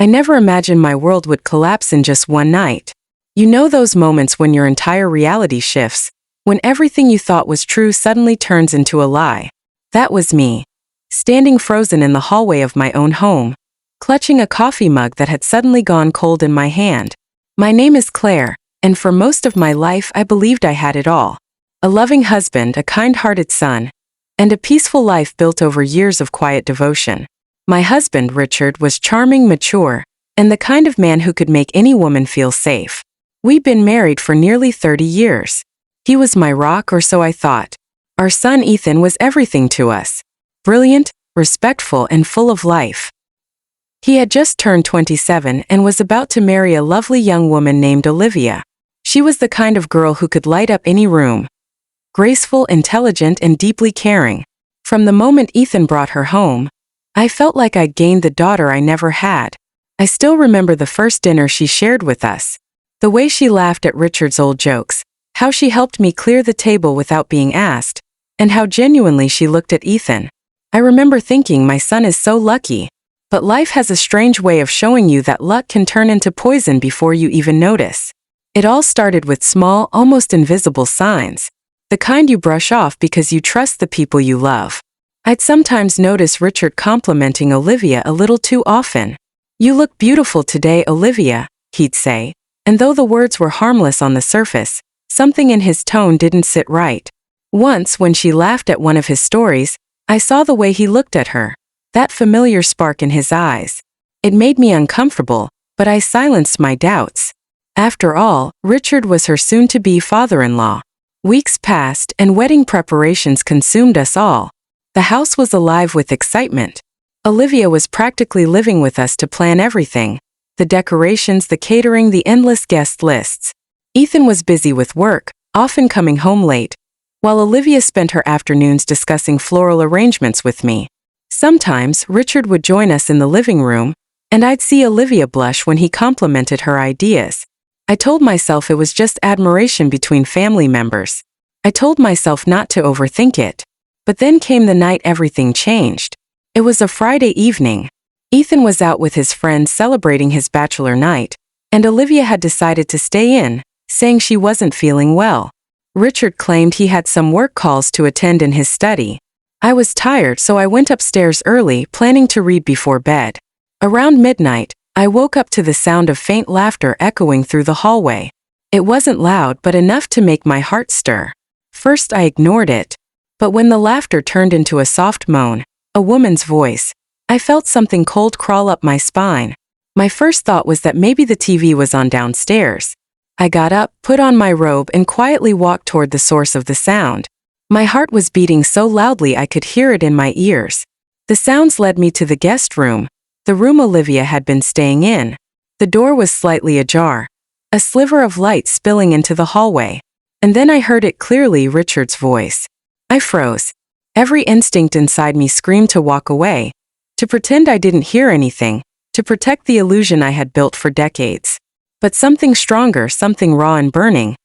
I never imagined my world would collapse in just one night. You know those moments when your entire reality shifts, when everything you thought was true suddenly turns into a lie. That was me, standing frozen in the hallway of my own home, clutching a coffee mug that had suddenly gone cold in my hand. My name is Claire, and for most of my life I believed I had it all. A loving husband, a kind-hearted son, and a peaceful life built over years of quiet devotion. My husband, Richard, was charming, mature, and the kind of man who could make any woman feel safe. We'd been married for nearly 30 years. He was my rock, or so I thought. Our son Ethan was everything to us. Brilliant, respectful, and full of life. He had just turned 27 and was about to marry a lovely young woman named Olivia. She was the kind of girl who could light up any room. Graceful, intelligent, and deeply caring. From the moment Ethan brought her home, I felt like I'd gained the daughter I never had. I still remember the first dinner she shared with us. The way she laughed at Richard's old jokes, how she helped me clear the table without being asked, and how genuinely she looked at Ethan. I remember thinking, my son is so lucky. But life has a strange way of showing you that luck can turn into poison before you even notice. It all started with small, almost invisible signs. The kind you brush off because you trust the people you love. I'd sometimes notice Richard complimenting Olivia a little too often. "You look beautiful today, Olivia," he'd say, and though the words were harmless on the surface, something in his tone didn't sit right. Once, when she laughed at one of his stories, I saw the way he looked at her, that familiar spark in his eyes. It made me uncomfortable, but I silenced my doubts. After all, Richard was her soon-to-be father-in-law. Weeks passed, and wedding preparations consumed us all. The house was alive with excitement. Olivia was practically living with us to plan everything: the decorations, the catering, the endless guest lists. Ethan was busy with work, often coming home late, while Olivia spent her afternoons discussing floral arrangements with me. Sometimes, Richard would join us in the living room, and I'd see Olivia blush when he complimented her ideas. I told myself it was just admiration between family members. I told myself not to overthink it. But then came the night everything changed. It was a Friday evening. Ethan was out with his friends celebrating his bachelor night, and Olivia had decided to stay in, saying she wasn't feeling well. Richard claimed he had some work calls to attend in his study. I was tired, so I went upstairs early, planning to read before bed. Around midnight, I woke up to the sound of faint laughter echoing through the hallway. It wasn't loud, but enough to make my heart stir. First I ignored it. But when the laughter turned into a soft moan, a woman's voice, I felt something cold crawl up my spine. My first thought was that maybe the TV was on downstairs. I got up, put on my robe, and quietly walked toward the source of the sound. My heart was beating so loudly I could hear it in my ears. The sounds led me to the guest room, the room Olivia had been staying in. The door was slightly ajar, a sliver of light spilling into the hallway. And then I heard it clearly, Richard's voice. I froze. Every instinct inside me screamed to walk away, to pretend I didn't hear anything, to protect the illusion I had built for decades. But something stronger, something raw and burning,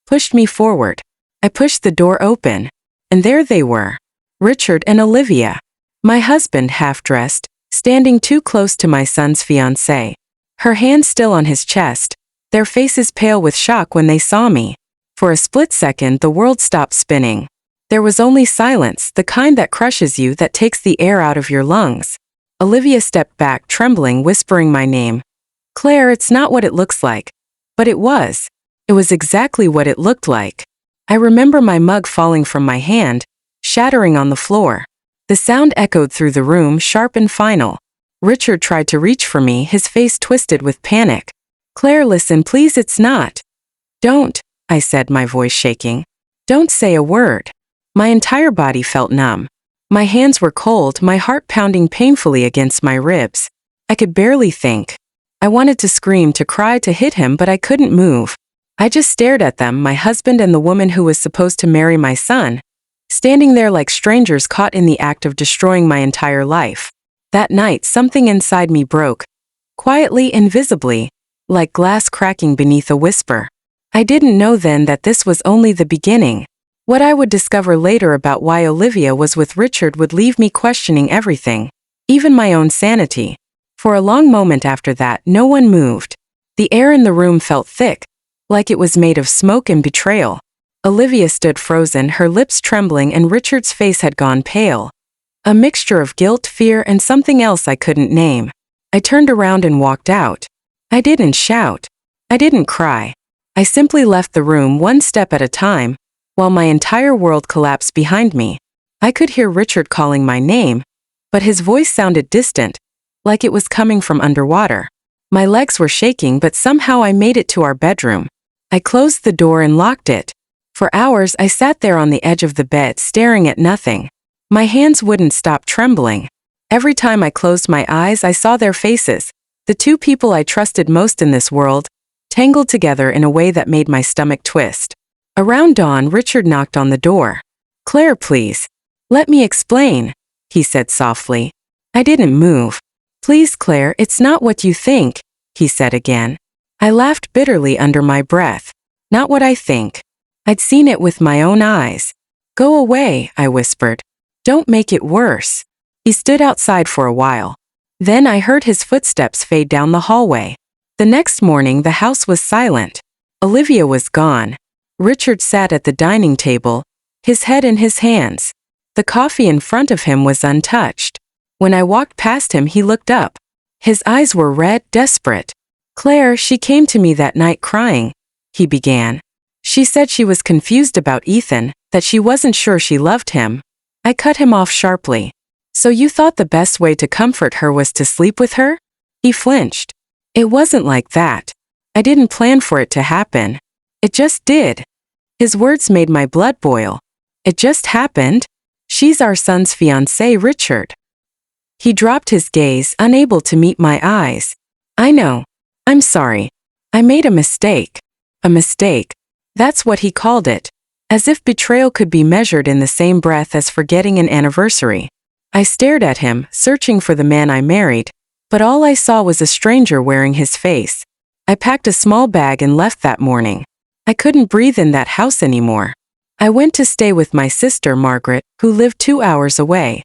pushed me forward. I pushed the door open, and there they were, Richard and Olivia. My husband, half-dressed, standing too close to my son's fiancée, her hand still on his chest, their faces pale with shock when they saw me. For a split second, the world stopped spinning. There was only silence, the kind that crushes you, that takes the air out of your lungs. Olivia stepped back, trembling, whispering my name. "Claire, it's not what it looks like." But it was. It was exactly what it looked like. I remember my mug falling from my hand, shattering on the floor. The sound echoed through the room, sharp and final. Richard tried to reach for me, his face twisted with panic. "Claire, listen, please, it's not." "Don't," I said, my voice shaking. "Don't say a word." My entire body felt numb. My hands were cold, my heart pounding painfully against my ribs. I could barely think. I wanted to scream, to cry, to hit him, but I couldn't move. I just stared at them, my husband and the woman who was supposed to marry my son, standing there like strangers caught in the act of destroying my entire life. That night, something inside me broke, quietly, invisibly, like glass cracking beneath a whisper. I didn't know then that this was only the beginning. What I would discover later about why Olivia was with Richard would leave me questioning everything, even my own sanity. For a long moment after that, no one moved. The air in the room felt thick, like it was made of smoke and betrayal. Olivia stood frozen, her lips trembling, and Richard's face had gone pale. A mixture of guilt, fear, and something else I couldn't name. I turned around and walked out. I didn't shout. I didn't cry. I simply left the room one step at a time, while my entire world collapsed behind me. I could hear Richard calling my name, but his voice sounded distant, like it was coming from underwater. My legs were shaking, but somehow I made it to our bedroom. I closed the door and locked it. For hours I sat there on the edge of the bed staring at nothing. My hands wouldn't stop trembling. Every time I closed my eyes I saw their faces, the two people I trusted most in this world, tangled together in a way that made my stomach twist. Around dawn, Richard knocked on the door. "Claire, please. Let me explain," he said softly. I didn't move. "Please, Claire, it's not what you think," he said again. I laughed bitterly under my breath. Not what I think. I'd seen it with my own eyes. "Go away," I whispered. "Don't make it worse." He stood outside for a while. Then I heard his footsteps fade down the hallway. The next morning the house was silent. Olivia was gone. Richard sat at the dining table, his head in his hands. The coffee in front of him was untouched. When I walked past him he looked up. His eyes were red, desperate. "Claire, she came to me that night crying," he began. "She said she was confused about Ethan, that she wasn't sure she loved him." I cut him off sharply. "So you thought the best way to comfort her was to sleep with her?" He flinched. "It wasn't like that. I didn't plan for it to happen. It just did." His words made my blood boil. "It just happened? She's our son's fiancée, Richard." He dropped his gaze, unable to meet my eyes. "I know. I'm sorry. I made a mistake." A mistake. That's what he called it. As if betrayal could be measured in the same breath as forgetting an anniversary. I stared at him, searching for the man I married, but all I saw was a stranger wearing his face. I packed a small bag and left that morning. I couldn't breathe in that house anymore. I went to stay with my sister Margaret, who lived 2 hours away.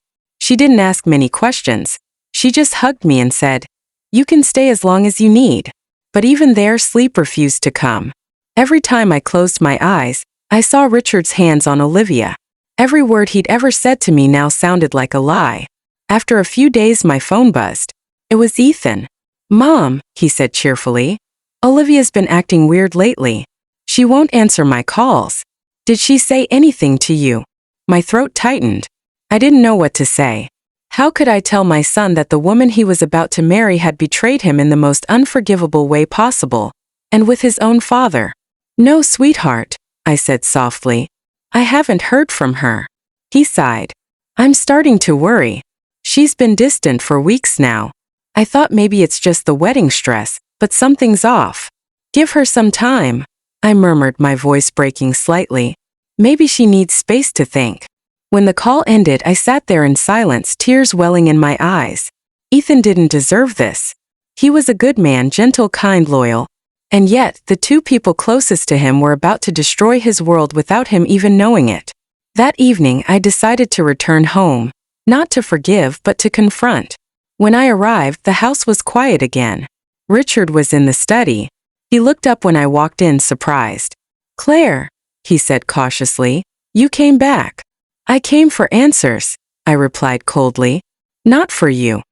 She didn't ask many questions. She just hugged me and said, "You can stay as long as you need." But even there, sleep refused to come. Every time I closed my eyes, I saw Richard's hands on Olivia. Every word he'd ever said to me now sounded like a lie. After a few days my phone buzzed. It was Ethan. "Mom," he said cheerfully, "Olivia's been acting weird lately. She won't answer my calls. Did she say anything to you?" My throat tightened. I didn't know what to say. How could I tell my son that the woman he was about to marry had betrayed him in the most unforgivable way possible, and with his own father? "No, sweetheart," I said softly. "I haven't heard from her." He sighed. "I'm starting to worry. She's been distant for weeks now. I thought maybe it's just the wedding stress, but something's off. Give her some time," I murmured, my voice breaking slightly. "Maybe she needs space to think." When the call ended, I sat there in silence, tears welling in my eyes. Ethan didn't deserve this. He was a good man, gentle, kind, loyal. And yet, the two people closest to him were about to destroy his world without him even knowing it. That evening, I decided to return home. Not to forgive, but to confront. When I arrived, the house was quiet again. Richard was in the study. He looked up when I walked in, surprised. "Claire," he said cautiously, "you came back." "I came for answers," I replied coldly. "Not for you."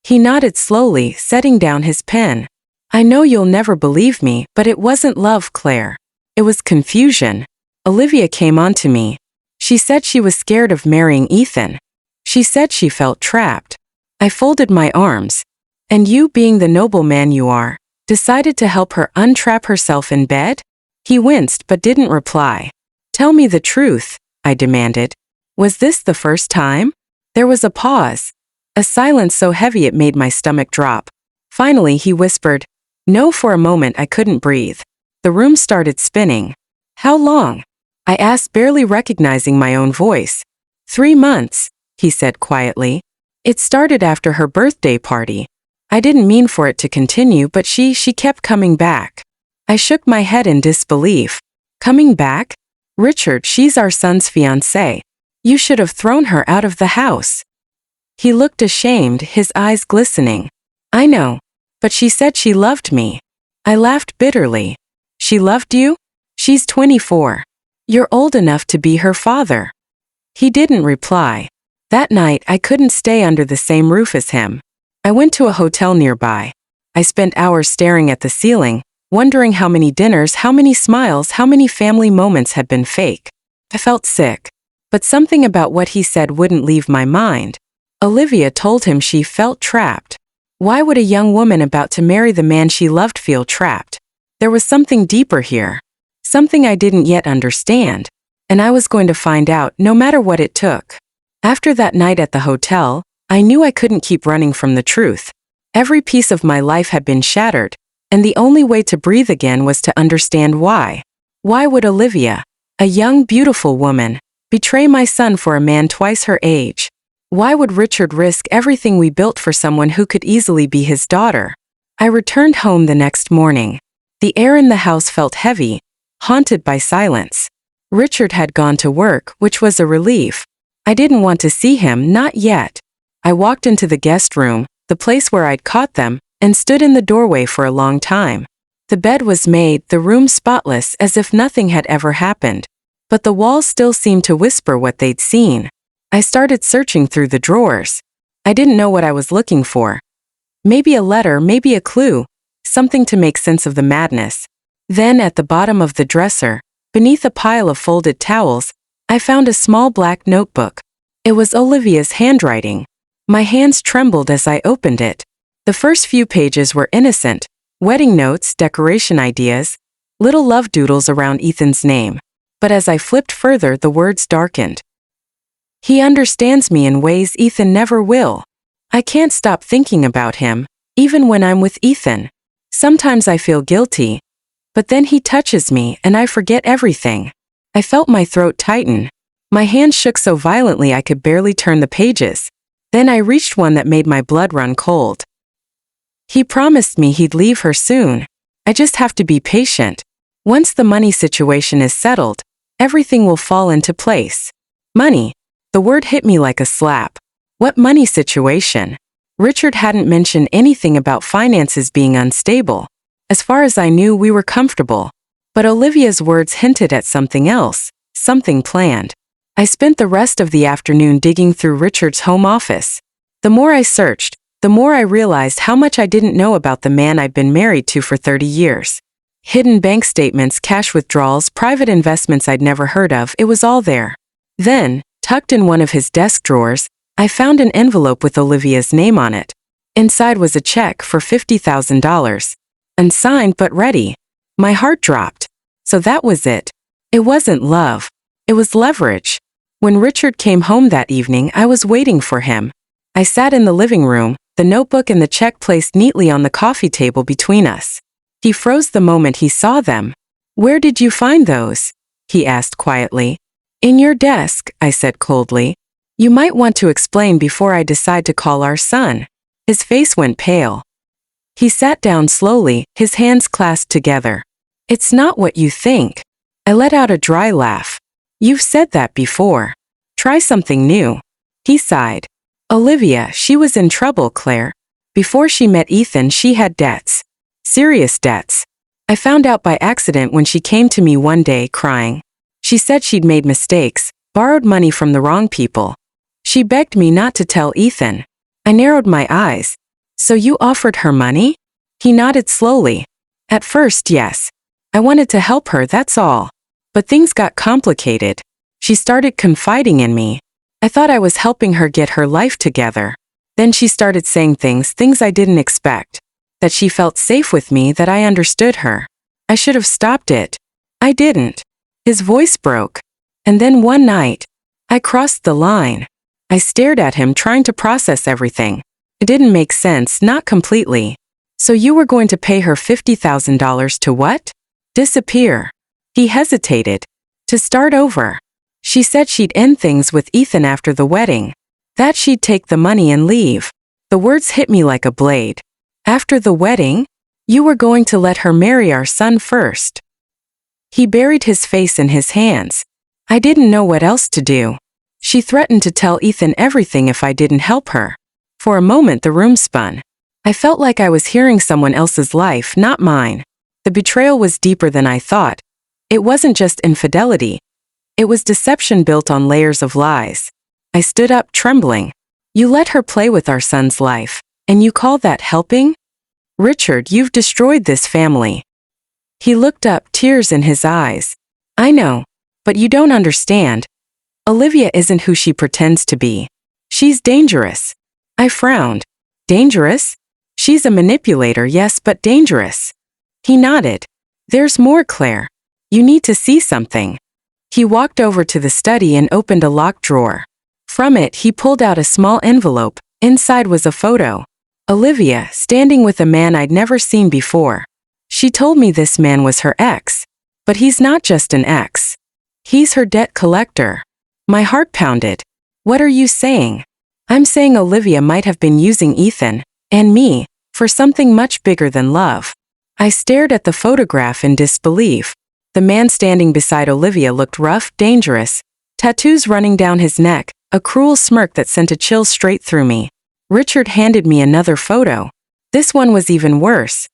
He nodded slowly, setting down his pen. "I know you'll never believe me, but it wasn't love, Claire. It was confusion. Olivia came on to me. She said she was scared of marrying Ethan. She said she felt trapped." I folded my arms. "And you, being the noble man you are, decided to help her untrap herself in bed?" He winced but didn't reply. "Tell me the truth," I demanded. "Was this the first time?" There was a pause. A silence so heavy it made my stomach drop. Finally he whispered, "No." For a moment I couldn't breathe. The room started spinning. "How long?" I asked, barely recognizing my own voice. 3 months, he said quietly. "It started after her birthday party. I didn't mean for it to continue, but she kept coming back." I shook my head in disbelief. "Coming back? Richard, she's our son's fiancée. You should have thrown her out of the house." He looked ashamed, his eyes glistening. I know. But she said she loved me. I laughed bitterly. She loved you? She's 24. You're old enough to be her father. He didn't reply. That night I couldn't stay under the same roof as him. I went to a hotel nearby. I spent hours staring at the ceiling, wondering how many dinners, how many smiles, how many family moments had been fake. I felt sick. But something about what he said wouldn't leave my mind. Olivia told him she felt trapped. Why would a young woman about to marry the man she loved feel trapped? There was something deeper here. Something I didn't yet understand. And I was going to find out no matter what it took. After that night at the hotel, I knew I couldn't keep running from the truth. Every piece of my life had been shattered, and the only way to breathe again was to understand why. Why would Olivia, a young, beautiful woman, betray my son for a man twice her age? Why would Richard risk everything we built for someone who could easily be his daughter? I returned home the next morning. The air in the house felt heavy, haunted by silence. Richard had gone to work, which was a relief. I didn't want to see him, not yet. I walked into the guest room, the place where I'd caught them, and stood in the doorway for a long time. The bed was made, the room spotless, as if nothing had ever happened. But the walls still seemed to whisper what they'd seen. I started searching through the drawers. I didn't know what I was looking for. Maybe a letter, maybe a clue, something to make sense of the madness. Then at the bottom of the dresser, beneath a pile of folded towels, I found a small black notebook. It was Olivia's handwriting. My hands trembled as I opened it. The first few pages were innocent, wedding notes, decoration ideas, little love doodles around Ethan's name. But as I flipped further, the words darkened. He understands me in ways Ethan never will. I can't stop thinking about him, even when I'm with Ethan. Sometimes I feel guilty, but then he touches me and I forget everything. I felt my throat tighten. My hands shook so violently I could barely turn the pages. Then I reached one that made my blood run cold. He promised me he'd leave her soon. I just have to be patient. Once the money situation is settled, everything will fall into place. Money. The word hit me like a slap. What money situation? Richard hadn't mentioned anything about finances being unstable. As far as I knew, we were comfortable. But Olivia's words hinted at something else, something planned. I spent the rest of the afternoon digging through Richard's home office. The more I searched, the more I realized how much I didn't know about the man I'd been married to for 30 years. Hidden bank statements, cash withdrawals, private investments I'd never heard of, it was all there. Then, tucked in one of his desk drawers, I found an envelope with Olivia's name on it. Inside was a check for $50,000. Unsigned but ready. My heart dropped. So that was it. It wasn't love. It was leverage. When Richard came home that evening, I was waiting for him. I sat in the living room, the notebook and the check placed neatly on the coffee table between us. He froze the moment he saw them. "Where did you find those?" he asked quietly. "In your desk," I said coldly. "You might want to explain before I decide to call our son." His face went pale. He sat down slowly, his hands clasped together. "It's not what you think." I let out a dry laugh. "You've said that before. Try something new." He sighed. "Olivia, she was in trouble, Claire. Before she met Ethan, she had debts. Serious debts. I found out by accident when she came to me one day crying. She said she'd made mistakes, borrowed money from the wrong people. She begged me not to tell Ethan. I narrowed my eyes. So you offered her money?" He nodded slowly. "At first, yes. I wanted to help her, that's all. But things got complicated. She started confiding in me. I thought I was helping her get her life together. Then she started saying things I didn't expect. That she felt safe with me, that I understood her. I should have stopped it. I didn't." His voice broke. And then one night, I crossed the line. I stared at him, trying to process everything. It didn't make sense, not completely. "So you were going to pay her $50,000 to what?" "Disappear." He hesitated. "To start over. She said she'd end things with Ethan after the wedding. That she'd take the money and leave." The words hit me like a blade. "After the wedding? You were going to let her marry our son first." He buried his face in his hands. I didn't know what else to do. She threatened to tell Ethan everything if I didn't help her. For a moment the room spun. I felt like I was hearing someone else's life, not mine. The betrayal was deeper than I thought. It wasn't just infidelity. It was deception built on layers of lies. I stood up, trembling. You let her play with our son's life, and you call that helping? Richard, you've destroyed this family. He looked up, tears in his eyes. I know, but you don't understand. Olivia isn't who she pretends to be. She's dangerous. I frowned. Dangerous? She's a manipulator, yes, but dangerous. He nodded. There's more, Claire. You need to see something. He walked over to the study and opened a locked drawer. From it, he pulled out a small envelope. Inside was a photo. Olivia, standing with a man I'd never seen before. She told me this man was her ex. But he's not just an ex. He's her debt collector. My heart pounded. What are you saying? I'm saying Olivia might have been using Ethan, and me, for something much bigger than love. I stared at the photograph in disbelief. The man standing beside Olivia looked rough, dangerous, tattoos running down his neck, a cruel smirk that sent a chill straight through me. Richard handed me another photo. This one was even worse.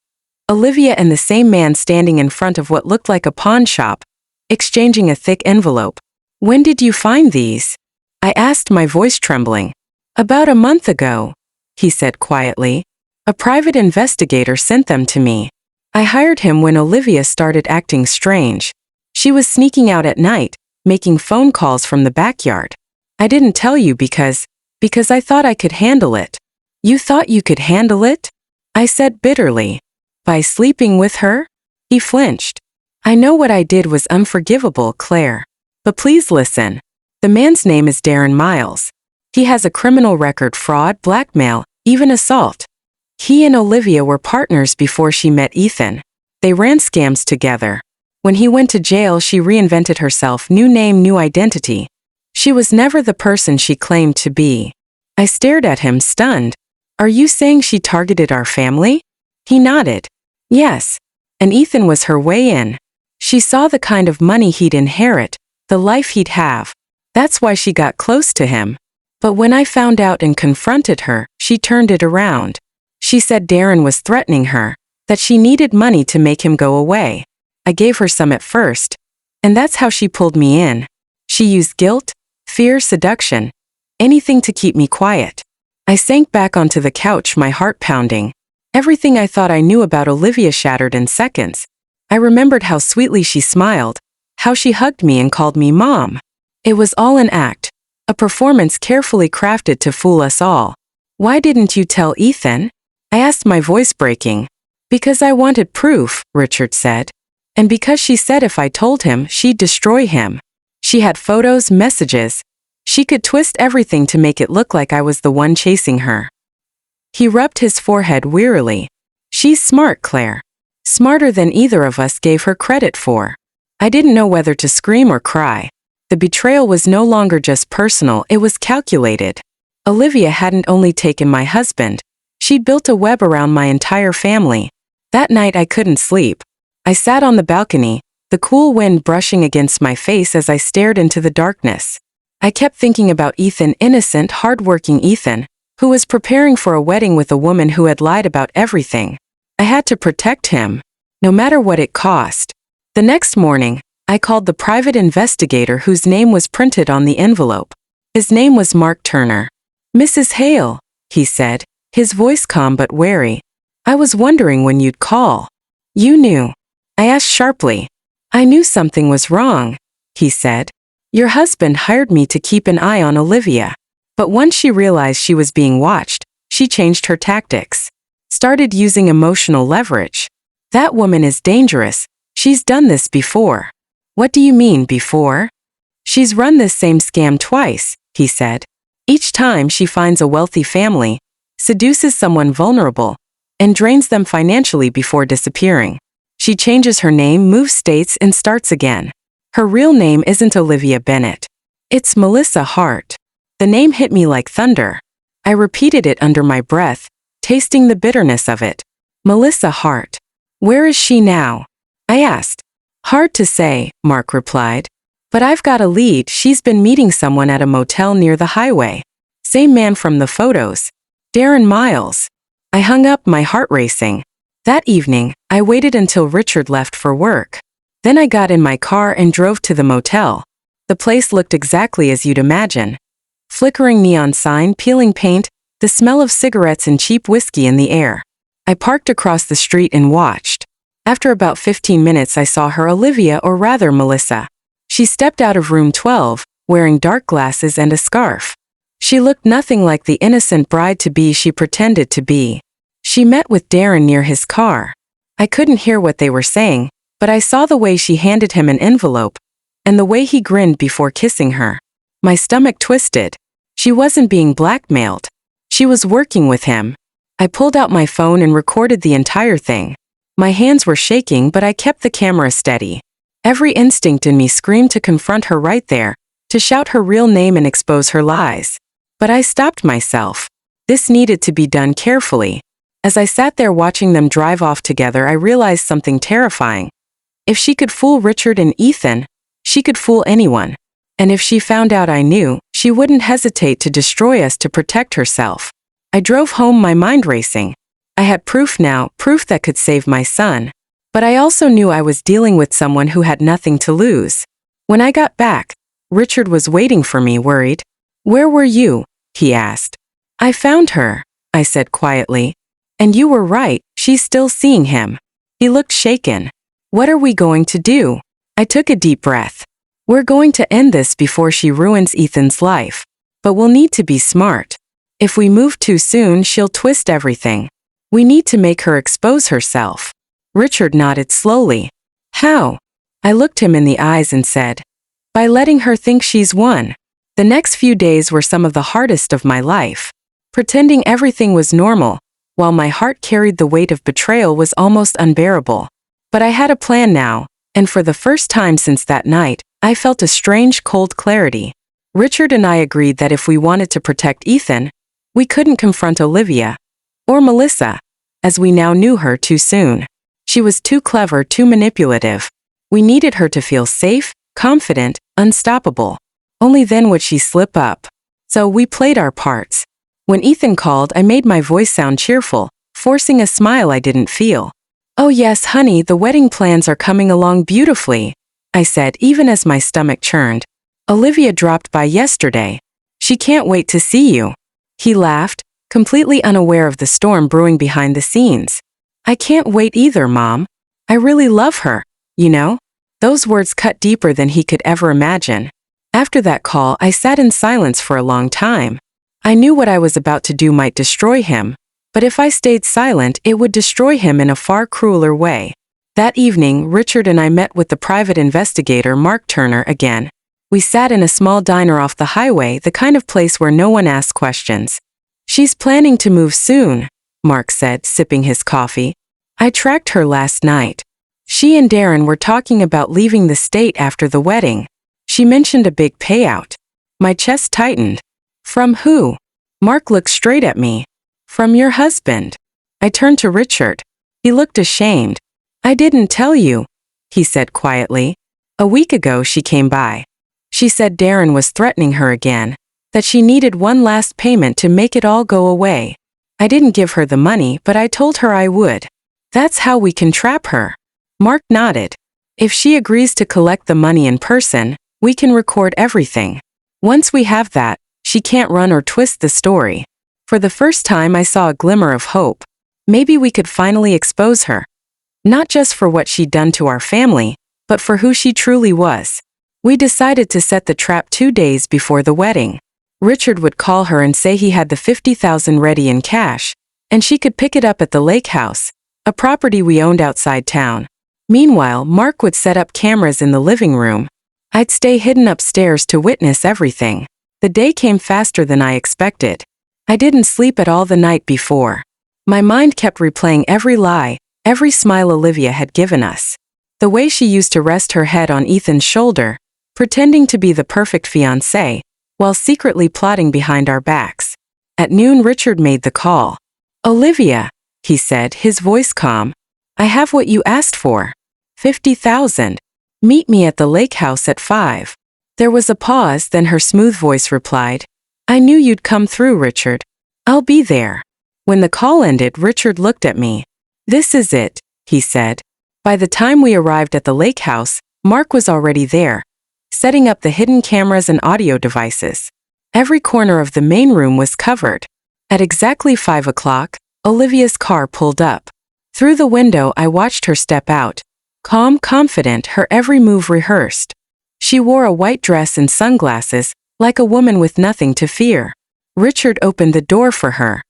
Olivia and the same man standing in front of what looked like a pawn shop, exchanging a thick envelope. When did you find these? I asked, my voice trembling. About a month ago, he said quietly. A private investigator sent them to me. I hired him when Olivia started acting strange. She was sneaking out at night, making phone calls from the backyard. I didn't tell you because I thought I could handle it. You thought you could handle it? I said bitterly. By sleeping with her? He flinched. I know what I did was unforgivable, Claire. But please listen. The man's name is Darren Miles. He has a criminal record: fraud, blackmail, even assault. He and Olivia were partners before she met Ethan. They ran scams together. When he went to jail, she reinvented herself, new name, new identity. She was never the person she claimed to be. I stared at him, stunned. Are you saying she targeted our family? He nodded. Yes. And Ethan was her way in. She saw the kind of money he'd inherit, the life he'd have. That's why she got close to him. But when I found out and confronted her, she turned it around. She said Darren was threatening her, that she needed money to make him go away. I gave her some at first, and that's how she pulled me in. She used guilt, fear, seduction, anything to keep me quiet. I sank back onto the couch, my heart pounding. Everything I thought I knew about Olivia shattered in seconds. I remembered how sweetly she smiled, how she hugged me and called me Mom. It was all an act, a performance carefully crafted to fool us all. Why didn't you tell Ethan? I asked, my voice breaking. Because I wanted proof, Richard said. And because she said if I told him, she'd destroy him. She had photos, messages. She could twist everything to make it look like I was the one chasing her. He rubbed his forehead wearily. She's smart, Claire. Smarter than either of us gave her credit for. I didn't know whether to scream or cry. The betrayal was no longer just personal, it was calculated. Olivia hadn't only taken my husband. She'd built a web around my entire family. That night I couldn't sleep. I sat on the balcony, the cool wind brushing against my face as I stared into the darkness. I kept thinking about Ethan, innocent, hardworking Ethan, who was preparing for a wedding with a woman who had lied about everything. I had to protect him, no matter what it cost. The next morning, I called the private investigator whose name was printed on the envelope. His name was Mark Turner. Mrs. Hale, he said, his voice calm but wary. I was wondering when you'd call. You knew. I asked sharply. I knew something was wrong, he said. Your husband hired me to keep an eye on Olivia. But once she realized she was being watched, she changed her tactics. Started using emotional leverage. That woman is dangerous. She's done this before. What do you mean, before? She's run this same scam twice, he said. Each time she finds a wealthy family, seduces someone vulnerable, and drains them financially before disappearing. She changes her name, moves states, and starts again. Her real name isn't Olivia Bennett. It's Melissa Hart. The name hit me like thunder. I repeated it under my breath, tasting the bitterness of it. Melissa Hart. Where is she now? I asked. Hard to say, Mark replied. But I've got a lead. She's been meeting someone at a motel near the highway. Same man from the photos. Darren Miles. I hung up, my heart racing. That evening, I waited until Richard left for work. Then I got in my car and drove to the motel. The place looked exactly as you'd imagine. Flickering neon sign, peeling paint, the smell of cigarettes and cheap whiskey in the air. I parked across the street and watched. After about 15 minutes I saw her, Olivia, or rather Melissa. She stepped out of room 12, wearing dark glasses and a scarf. She looked nothing like the innocent bride-to-be she pretended to be. She met with Darren near his car. I couldn't hear what they were saying, but I saw the way she handed him an envelope, and the way he grinned before kissing her. My stomach twisted. She wasn't being blackmailed. She was working with him. I pulled out my phone and recorded the entire thing. My hands were shaking, but I kept the camera steady. Every instinct in me screamed to confront her right there, to shout her real name and expose her lies. But I stopped myself. This needed to be done carefully. As I sat there watching them drive off together, I realized something terrifying. If she could fool Richard and Ethan, she could fool anyone. And if she found out I knew, she wouldn't hesitate to destroy us to protect herself. I drove home, my mind racing. I had proof now, proof that could save my son. But I also knew I was dealing with someone who had nothing to lose. When I got back, Richard was waiting for me, worried. "Where were you?" he asked. "I found her," I said quietly. "And you were right, she's still seeing him." He looked shaken. "What are we going to do?" I took a deep breath. "We're going to end this before she ruins Ethan's life. But we'll need to be smart. If we move too soon, she'll twist everything. We need to make her expose herself." Richard nodded slowly. "How?" I looked him in the eyes and said, "By letting her think she's won." The next few days were some of the hardest of my life. Pretending everything was normal, while my heart carried the weight of betrayal, was almost unbearable. But I had a plan now, and for the first time since that night, I felt a strange cold clarity. Richard and I agreed that if we wanted to protect Ethan, we couldn't confront Olivia, or Melissa, as we now knew her, too soon. She was too clever, too manipulative. We needed her to feel safe, confident, unstoppable. Only then would she slip up. So we played our parts. When Ethan called, I made my voice sound cheerful, forcing a smile I didn't feel. "Oh yes, honey, the wedding plans are coming along beautifully," I said, even as my stomach churned. "Olivia dropped by yesterday. She can't wait to see you." He laughed, completely unaware of the storm brewing behind the scenes. "I can't wait either, Mom. I really love her, you know?" Those words cut deeper than he could ever imagine. After that call, I sat in silence for a long time. I knew what I was about to do might destroy him, but if I stayed silent, it would destroy him in a far crueler way. That evening, Richard and I met with the private investigator, Mark Turner, again. We sat in a small diner off the highway, the kind of place where no one asks questions. "She's planning to move soon," Mark said, sipping his coffee. "I tracked her last night. She and Darren were talking about leaving the state after the wedding. She mentioned a big payout." My chest tightened. "From who?" Mark looked straight at me. "From your husband." I turned to Richard. He looked ashamed. "I didn't tell you," he said quietly. "A week ago she came by. She said Darren was threatening her again, that she needed one last payment to make it all go away. I didn't give her the money, but I told her I would. That's how we can trap her." Mark nodded. "If she agrees to collect the money in person, we can record everything. Once we have that, she can't run or twist the story." For the first time, I saw a glimmer of hope. Maybe we could finally expose her. Not just for what she'd done to our family, but for who she truly was. We decided to set the trap 2 days before the wedding. Richard would call her and say he had the $50,000 ready in cash, and she could pick it up at the lake house, a property we owned outside town. Meanwhile, Mark would set up cameras in the living room. I'd stay hidden upstairs to witness everything. The day came faster than I expected. I didn't sleep at all the night before. My mind kept replaying every lie, every smile Olivia had given us. The way she used to rest her head on Ethan's shoulder, pretending to be the perfect fiancée, while secretly plotting behind our backs. At noon, Richard made the call. "Olivia," he said, his voice calm, "I have what you asked for. 50,000. Meet me at the lake house at 5. There was a pause, then her smooth voice replied, "I knew you'd come through, Richard. I'll be there." When the call ended, Richard looked at me. "This is it," he said. By the time we arrived at the lake house, Mark was already there, setting up the hidden cameras and audio devices. Every corner of the main room was covered. At exactly 5 o'clock, Olivia's car pulled up. Through the window, I watched her step out, calm, confident, her every move rehearsed. She wore a white dress and sunglasses, like a woman with nothing to fear. Richard opened the door for her.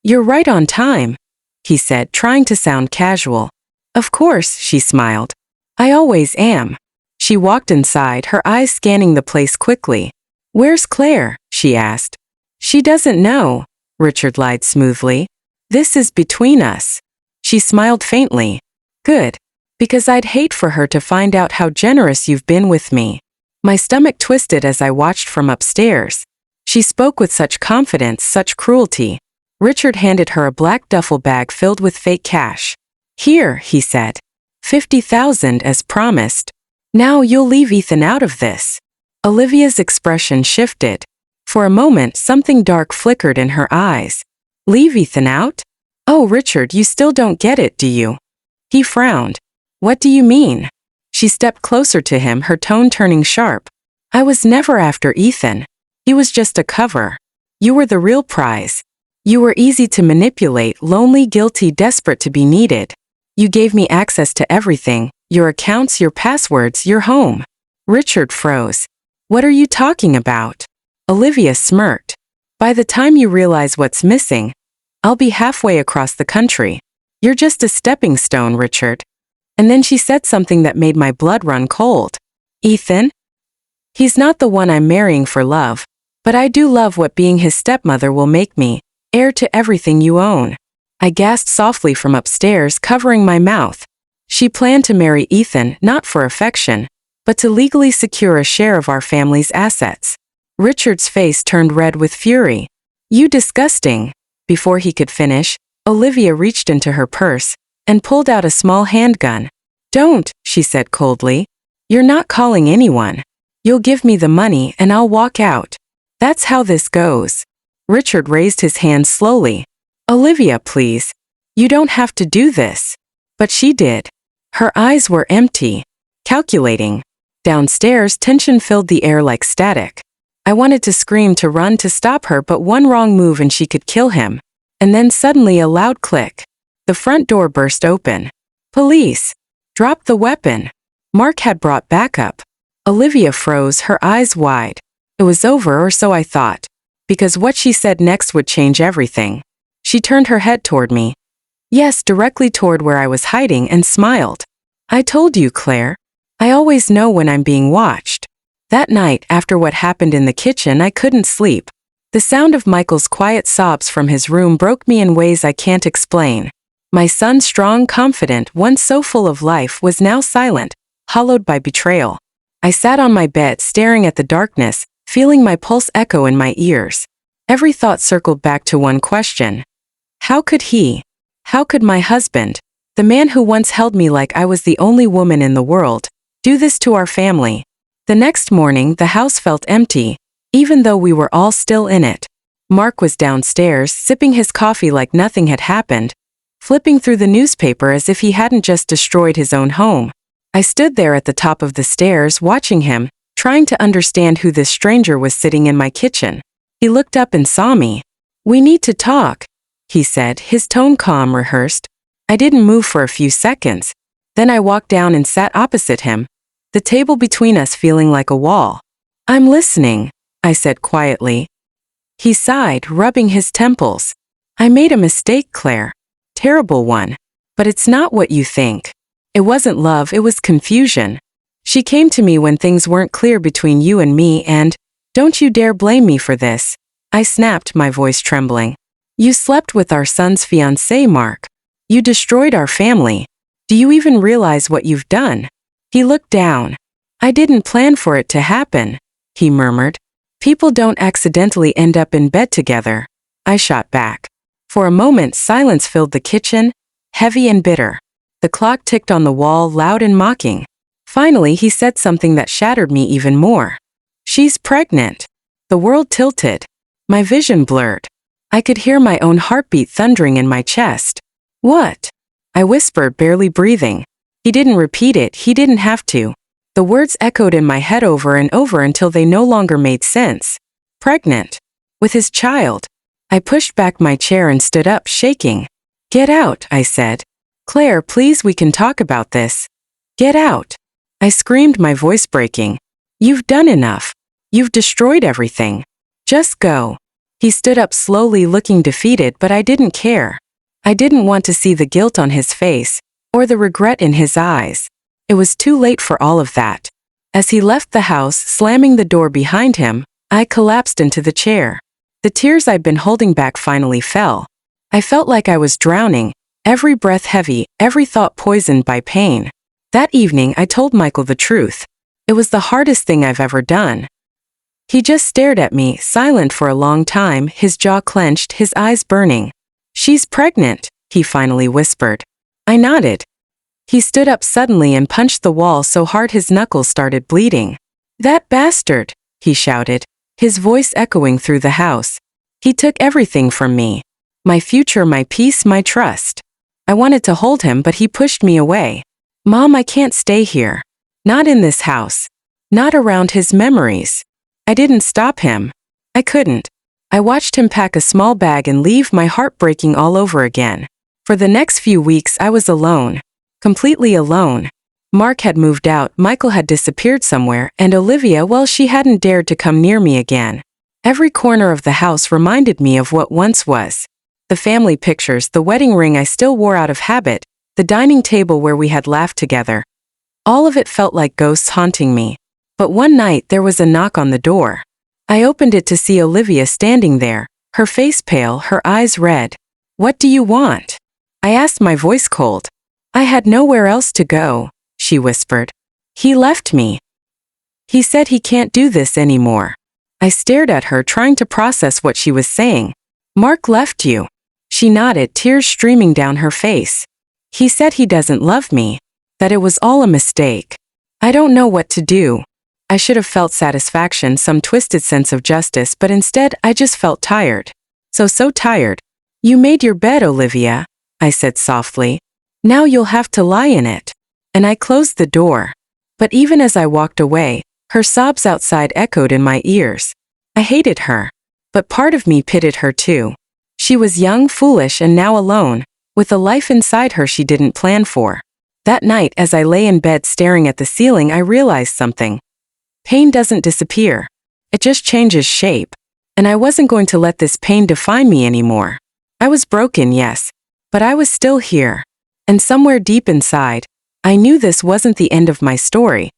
"You're right on time," he said, trying to sound casual. "Of course," she smiled. "I always am." She walked inside, her eyes scanning the place quickly. "Where's Claire?" she asked. "She doesn't know," Richard lied smoothly. "This is between us." She smiled faintly. "Good. Because I'd hate for her to find out how generous you've been with me." My stomach twisted as I watched from upstairs. She spoke with such confidence, such cruelty. Richard handed her a black duffel bag filled with fake cash. "Here," he said. 50,000 as promised. "Now you'll leave Ethan out of this." Olivia's expression shifted. For a moment, something dark flickered in her eyes. "Leave Ethan out? Oh, Richard, you still don't get it, do you?" He frowned. "What do you mean?" She stepped closer to him, her tone turning sharp. "I was never after Ethan. He was just a cover. You were the real prize. You were easy to manipulate, lonely, guilty, desperate to be needed. You gave me access to everything, your accounts, your passwords, your home." Richard froze. "What are you talking about?" Olivia smirked. "By the time you realize what's missing, I'll be halfway across the country. You're just a stepping stone, Richard." And then she said something that made my blood run cold. "Ethan? He's not the one I'm marrying for love, but I do love what being his stepmother will make me, heir to everything you own." I gasped softly from upstairs, covering my mouth. She planned to marry Ethan, not for affection, but to legally secure a share of our family's assets. Richard's face turned red with fury. "You disgusting." Before he could finish, Olivia reached into her purse and pulled out a small handgun. "Don't," she said coldly. "You're not calling anyone. You'll give me the money and I'll walk out. That's how this goes." Richard raised his hand slowly. "Olivia, please. You don't have to do this." But she did. Her eyes were empty, calculating. Downstairs, tension filled the air like static. I wanted to scream, to run, to stop her, but one wrong move and she could kill him. And then suddenly a loud click. The front door burst open. "Police! Drop the weapon!" Mark had brought backup. Olivia froze, her eyes wide. It was over, or so I thought. Because what she said next would change everything. She turned her head toward me. Yes, directly toward where I was hiding, and smiled. "I told you, Claire. I always know when I'm being watched." That night, after what happened in the kitchen, I couldn't sleep. The sound of Michael's quiet sobs from his room broke me in ways I can't explain. My son, strong, confident, once so full of life, was now silent, hollowed by betrayal. I sat on my bed, staring at the darkness, feeling my pulse echo in my ears. Every thought circled back to one question. How could he? How could my husband, the man who once held me like I was the only woman in the world, do this to our family? The next morning, the house felt empty, even though we were all still in it. Mark was downstairs, sipping his coffee like nothing had happened, flipping through the newspaper as if he hadn't just destroyed his own home. I stood there at the top of the stairs, watching him, trying to understand who this stranger was sitting in my kitchen. He looked up and saw me. "We need to talk," he said, his tone calm, rehearsed. I didn't move for a few seconds. Then I walked down and sat opposite him, the table between us feeling like a wall. "I'm listening," I said quietly. He sighed, rubbing his temples. "I made a mistake, Claire. Terrible one. But it's not what you think. It wasn't love, it was confusion. She came to me when things weren't clear between you and me, and don't you dare blame me for this," I snapped, my voice trembling. "You slept with our son's fiancée, Mark. You destroyed our family. Do you even realize what you've done?" He looked down. "I didn't plan for it to happen," he murmured. "People don't accidentally end up in bed together," I shot back. For a moment, silence filled the kitchen, heavy and bitter. The clock ticked on the wall, loud and mocking. Finally, he said something that shattered me even more. "She's pregnant." The world tilted. My vision blurred. I could hear my own heartbeat thundering in my chest. What? I whispered, barely breathing. He didn't repeat it, he didn't have to. The words echoed in my head over and over until they no longer made sense. Pregnant. With his child. I pushed back my chair and stood up, shaking. Get out, I said. Claire, please, we can talk about this. Get out. I screamed, my voice breaking. You've done enough. You've destroyed everything. Just go. He stood up slowly, looking defeated, but I didn't care. I didn't want to see the guilt on his face, or the regret in his eyes. It was too late for all of that. As he left the house, slamming the door behind him, I collapsed into the chair. The tears I'd been holding back finally fell. I felt like I was drowning, every breath heavy, every thought poisoned by pain. That evening, I told Michael the truth. It was the hardest thing I've ever done. He just stared at me, silent for a long time, his jaw clenched, his eyes burning. She's pregnant, he finally whispered. I nodded. He stood up suddenly and punched the wall so hard his knuckles started bleeding. That bastard, he shouted, his voice echoing through the house. He took everything from me. My future, my peace, my trust. I wanted to hold him, but he pushed me away. Mom, I can't stay here. Not in this house. Not around his memories. I didn't stop him. I couldn't. I watched him pack a small bag and leave, my heart breaking all over again. For the next few weeks, I was alone. Completely alone. Mark had moved out, Michael had disappeared somewhere, and Olivia, well, she hadn't dared to come near me again. Every corner of the house reminded me of what once was. The family pictures, the wedding ring I still wore out of habit, the dining table where we had laughed together. All of it felt like ghosts haunting me. But one night there was a knock on the door. I opened it to see Olivia standing there, her face pale, her eyes red. What do you want? I asked, my voice cold. I had nowhere else to go, she whispered. He left me. He said he can't do this anymore. I stared at her, trying to process what she was saying. Mark left you. She nodded, tears streaming down her face. He said he doesn't love me. That it was all a mistake. I don't know what to do. I should have felt satisfaction, some twisted sense of justice, but instead I just felt tired. So tired. You made your bed, Olivia, I said softly. Now you'll have to lie in it. And I closed the door. But even as I walked away, her sobs outside echoed in my ears. I hated her. But part of me pitied her too. She was young, foolish, and now alone, with a life inside her she didn't plan for. That night, as I lay in bed staring at the ceiling, I realized something. Pain doesn't disappear. It just changes shape. And I wasn't going to let this pain define me anymore. I was broken, yes. But I was still here. And somewhere deep inside, I knew this wasn't the end of my story.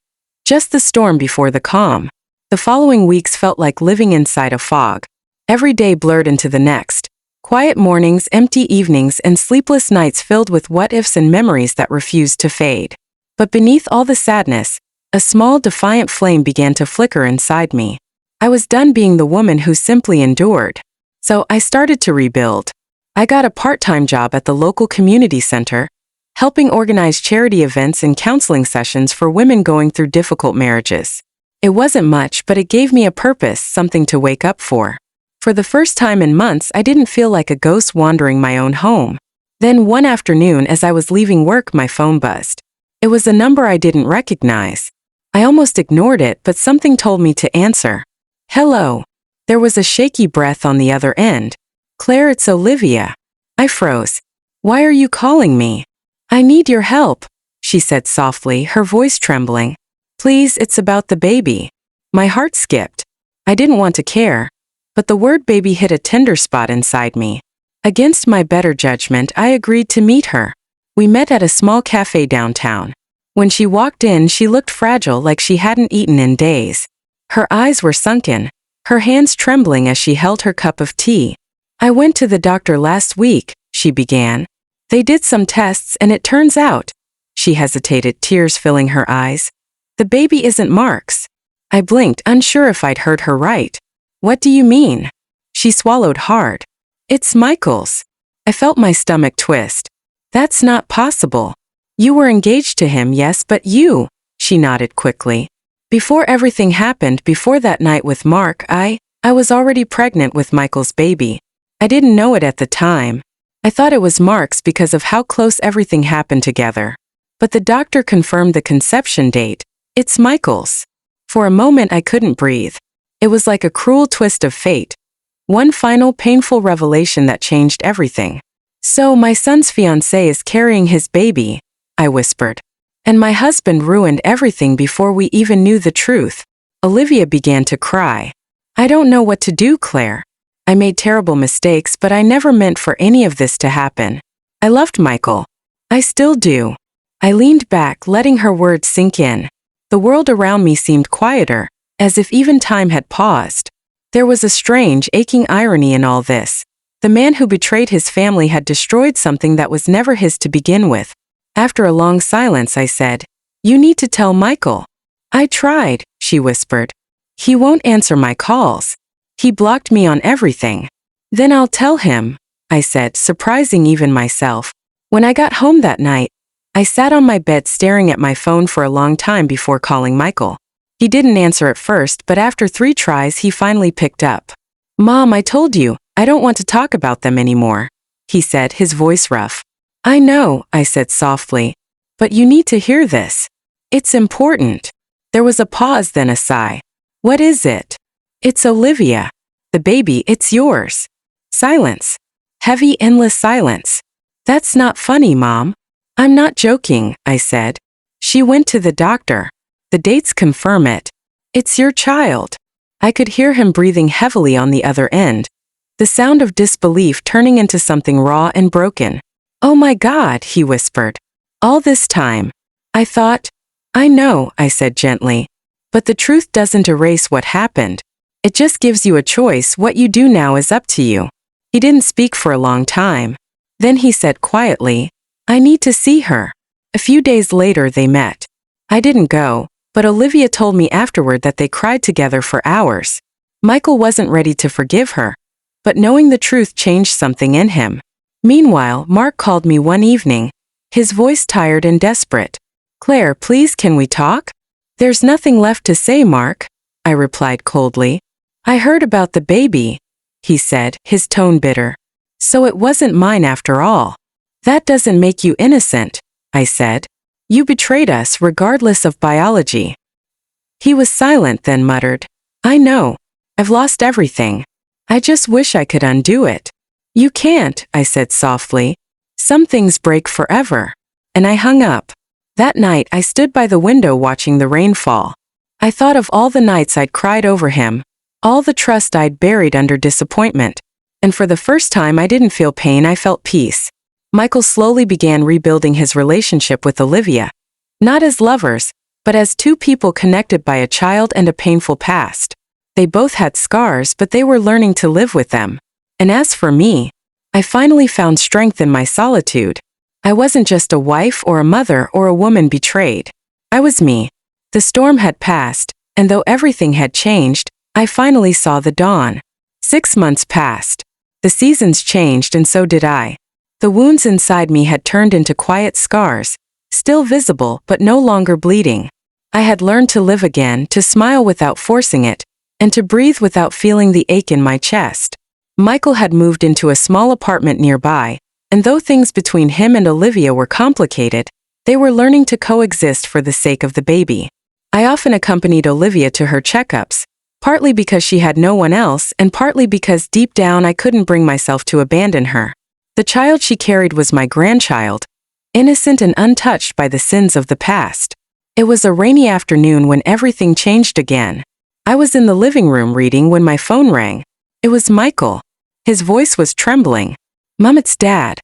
Just the storm before the calm. The following weeks felt like living inside a fog. Every day blurred into the next. Quiet mornings, empty evenings, and sleepless nights filled with what-ifs and memories that refused to fade. But beneath all the sadness, a small, defiant flame began to flicker inside me. I was done being the woman who simply endured. So I started to rebuild. I got a part-time job at the local community center, helping organize charity events and counseling sessions for women going through difficult marriages. It wasn't much, but it gave me a purpose, something to wake up for. For the first time in months, I didn't feel like a ghost wandering my own home. Then one afternoon, as I was leaving work, my phone buzzed. It was a number I didn't recognize. I almost ignored it, but something told me to answer. Hello. There was a shaky breath on the other end. Claire, it's Olivia. I froze. Why are you calling me? I need your help, she said softly, her voice trembling. Please, it's about the baby. My heart skipped. I didn't want to care. But the word baby hit a tender spot inside me. Against my better judgment, I agreed to meet her. We met at a small cafe downtown. When she walked in, she looked fragile, like she hadn't eaten in days. Her eyes were sunken, her hands trembling as she held her cup of tea. I went to the doctor last week, she began. They did some tests and it turns out. She hesitated, tears filling her eyes. The baby isn't Mark's. I blinked, unsure if I'd heard her right. What do you mean? She swallowed hard. It's Michael's. I felt my stomach twist. That's not possible. You were engaged to him, yes, but you, she nodded quickly. Before everything happened, before that night with Mark, I was already pregnant with Michael's baby. I didn't know it at the time. I thought it was Mark's because of how close everything happened together. But the doctor confirmed the conception date. It's Michael's. For a moment I couldn't breathe. It was like a cruel twist of fate. One final painful revelation that changed everything. So my son's fiancée is carrying his baby, I whispered. And my husband ruined everything before we even knew the truth. Olivia began to cry. I don't know what to do, Claire. I made terrible mistakes, but I never meant for any of this to happen. I loved Michael. I still do. I leaned back, letting her words sink in. The world around me seemed quieter, as if even time had paused. There was a strange, aching irony in all this. The man who betrayed his family had destroyed something that was never his to begin with. After a long silence, I said, "You need to tell Michael." "I tried," she whispered. "He won't answer my calls. He blocked me on everything." "Then I'll tell him," I said, surprising even myself. When I got home that night, I sat on my bed staring at my phone for a long time before calling Michael. He didn't answer at first, but after 3 tries he finally picked up. "Mom, I told you, I don't want to talk about them anymore," he said, his voice rough. "I know," I said softly, "but you need to hear this. It's important." There was a pause, then a sigh. "What is it?" "It's Olivia. The baby, it's yours." Silence. Heavy, endless silence. "That's not funny, Mom." "I'm not joking," I said. "She went to the doctor. The dates confirm it. It's your child." I could hear him breathing heavily on the other end, the sound of disbelief turning into something raw and broken. "Oh my God," he whispered. "All this time." I thought. "I know," I said gently. "But the truth doesn't erase what happened. It just gives you a choice. What you do now is up to you." He didn't speak for a long time. Then he said quietly, "I need to see her." A few days later they met. I didn't go, but Olivia told me afterward that they cried together for hours. Michael wasn't ready to forgive her, but knowing the truth changed something in him. Meanwhile, Mark called me one evening, his voice tired and desperate. "Claire, please, can we talk?" "There's nothing left to say, Mark," I replied coldly. "I heard about the baby," he said, his tone bitter. "So it wasn't mine after all." "That doesn't make you innocent," I said. "You betrayed us regardless of biology." He was silent, then muttered, "I know. I've lost everything. I just wish I could undo it." "You can't," I said softly. "Some things break forever." And I hung up. That night I stood by the window watching the rain fall. I thought of all the nights I'd cried over him, all the trust I'd buried under disappointment. And for the first time I didn't feel pain, I felt peace. Michael slowly began rebuilding his relationship with Olivia. Not as lovers, but as 2 people connected by a child and a painful past. They both had scars, but they were learning to live with them. And as for me, I finally found strength in my solitude. I wasn't just a wife or a mother or a woman betrayed. I was me. The storm had passed, and though everything had changed, I finally saw the dawn. 6 months passed. The seasons changed, and so did I. The wounds inside me had turned into quiet scars, still visible but no longer bleeding. I had learned to live again, to smile without forcing it, and to breathe without feeling the ache in my chest. Michael had moved into a small apartment nearby, and though things between him and Olivia were complicated, they were learning to coexist for the sake of the baby. I often accompanied Olivia to her checkups, partly because she had no one else and partly because deep down I couldn't bring myself to abandon her. The child she carried was my grandchild, innocent and untouched by the sins of the past. It was a rainy afternoon when everything changed again. I was in the living room reading when my phone rang. It was Michael. His voice was trembling. "Mom, it's Dad.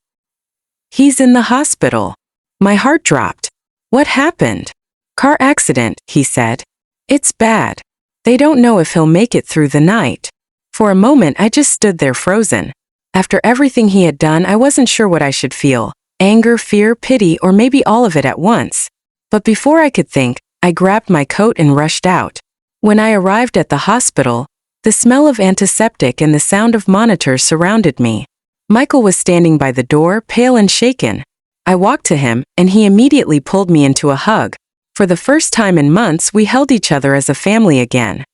He's in the hospital." My heart dropped. "What happened?" "Car accident," he said. "It's bad. They don't know if he'll make it through the night." For a moment I just stood there frozen. After everything he had done, I wasn't sure what I should feel. Anger, fear, pity, or maybe all of it at once. But before I could think, I grabbed my coat and rushed out. When I arrived at the hospital, the smell of antiseptic and the sound of monitors surrounded me. Michael was standing by the door, pale and shaken. I walked to him, and he immediately pulled me into a hug. For the first time in months, we held each other as a family again.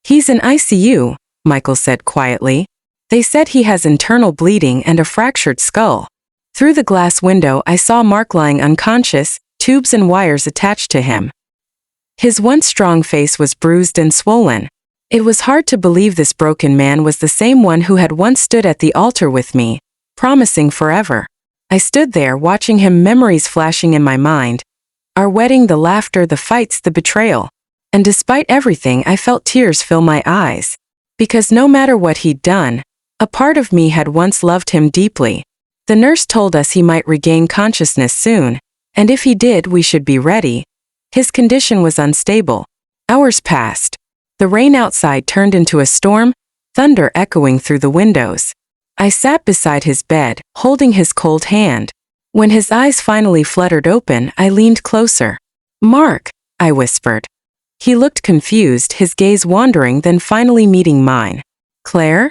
"He's in ICU," Michael said quietly. They said he has internal bleeding and a fractured skull. Through the glass window I saw Mark lying unconscious, tubes and wires attached to him. His once strong face was bruised and swollen. It was hard to believe this broken man was the same one who had once stood at the altar with me, promising forever. I stood there watching him, memories flashing in my mind. Our wedding, the laughter, the fights, the betrayal. And despite everything, I felt tears fill my eyes. Because no matter what he'd done, a part of me had once loved him deeply. The nurse told us he might regain consciousness soon, and if he did, we should be ready. His condition was unstable. Hours passed. The rain outside turned into a storm, thunder echoing through the windows. I sat beside his bed, holding his cold hand. When his eyes finally fluttered open, I leaned closer. "Mark," I whispered. He looked confused, his gaze wandering, then finally meeting mine. "Claire?"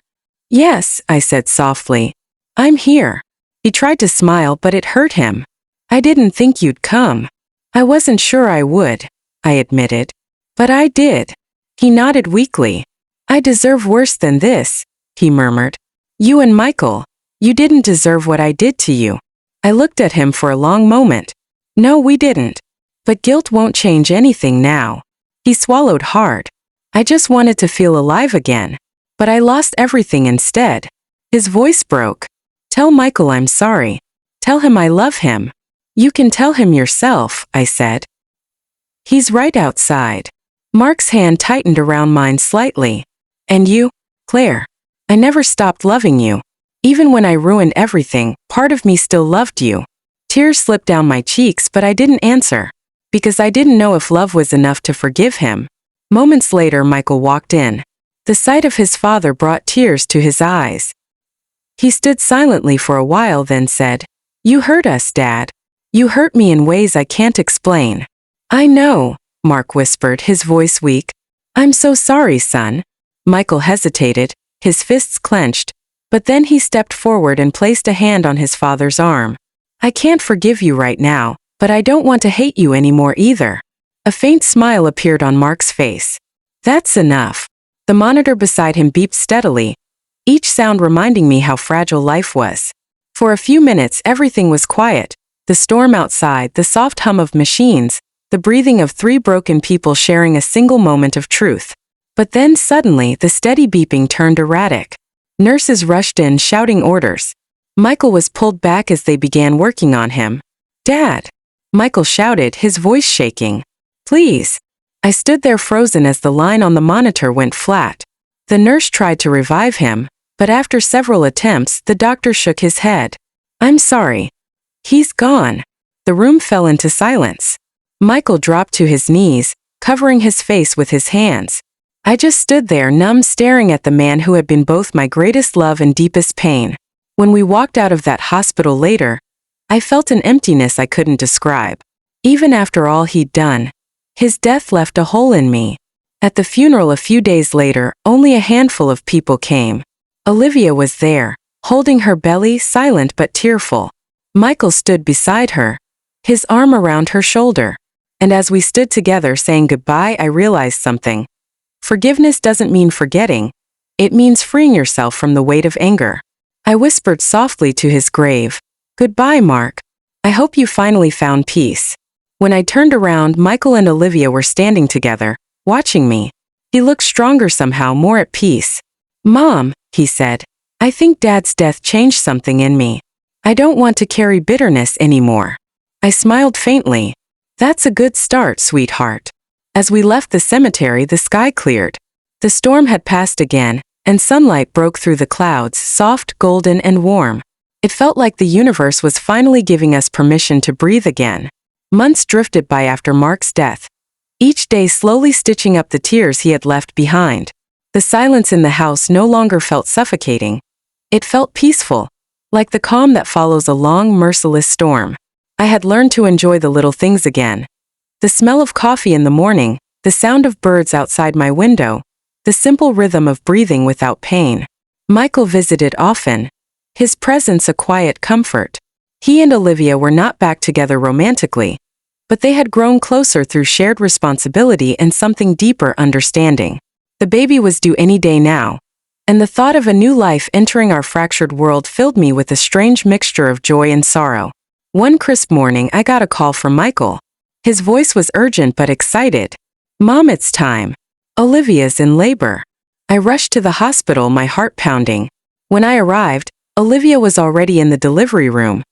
"Yes," I said softly. "I'm here." He tried to smile, but it hurt him. "I didn't think you'd come." "I wasn't sure I would," I admitted. "But I did." He nodded weakly. "I deserve worse than this," he murmured. "You and Michael, you didn't deserve what I did to you." I looked at him for a long moment. "No, we didn't. But guilt won't change anything now." He swallowed hard. "I just wanted to feel alive again. But I lost everything instead." His voice broke. "Tell Michael I'm sorry. Tell him I love him." "You can tell him yourself," I said. "He's right outside." Mark's hand tightened around mine slightly. "And you, Claire? I never stopped loving you. Even when I ruined everything, part of me still loved you." Tears slipped down my cheeks, but I didn't answer. Because I didn't know if love was enough to forgive him. Moments later, Michael walked in. The sight of his father brought tears to his eyes. He stood silently for a while, then said, "You hurt us, Dad. You hurt me in ways I can't explain." "I know," Mark whispered, his voice weak. "I'm so sorry, son." Michael hesitated, his fists clenched, but then he stepped forward and placed a hand on his father's arm. "I can't forgive you right now, but I don't want to hate you anymore either." A faint smile appeared on Mark's face. "That's enough." The monitor beside him beeped steadily, each sound reminding me how fragile life was. For a few minutes everything was quiet. The storm outside, the soft hum of machines, the breathing of 3 broken people sharing a single moment of truth. But then suddenly the steady beeping turned erratic. Nurses rushed in shouting orders. Michael was pulled back as they began working on him. "Dad!" Michael shouted, his voice shaking. "Please!" I stood there frozen as the line on the monitor went flat. The nurse tried to revive him, but after several attempts, the doctor shook his head. "I'm sorry. He's gone." The room fell into silence. Michael dropped to his knees, covering his face with his hands. I just stood there numb, staring at the man who had been both my greatest love and deepest pain. When we walked out of that hospital later, I felt an emptiness I couldn't describe. Even after all he'd done, his death left a hole in me. At the funeral a few days later, only a handful of people came. Olivia was there, holding her belly, silent but tearful. Michael stood beside her, his arm around her shoulder. And as we stood together saying goodbye, I realized something. Forgiveness doesn't mean forgetting. It means freeing yourself from the weight of anger. I whispered softly to his grave, "Goodbye, Mark. I hope you finally found peace." When I turned around, Michael and Olivia were standing together, watching me. He looked stronger somehow, more at peace. "Mom," he said, "I think Dad's death changed something in me. I don't want to carry bitterness anymore." I smiled faintly. "That's a good start, sweetheart." As we left the cemetery, the sky cleared. The storm had passed again, and sunlight broke through the clouds, soft, golden, and warm. It felt like the universe was finally giving us permission to breathe again. Months drifted by after Mark's death, each day slowly stitching up the tears he had left behind. The silence in the house no longer felt suffocating. It felt peaceful, like the calm that follows a long, merciless storm. I had learned to enjoy the little things again. The smell of coffee in the morning, the sound of birds outside my window, the simple rhythm of breathing without pain. Michael visited often, his presence a quiet comfort. He and Olivia were not back together romantically, but they had grown closer through shared responsibility and something deeper, understanding. The baby was due any day now, and the thought of a new life entering our fractured world filled me with a strange mixture of joy and sorrow. One crisp morning, I got a call from Michael. His voice was urgent but excited. "Mom, it's time. Olivia's in labor." I rushed to the hospital, my heart pounding. When I arrived, Olivia was already in the delivery room,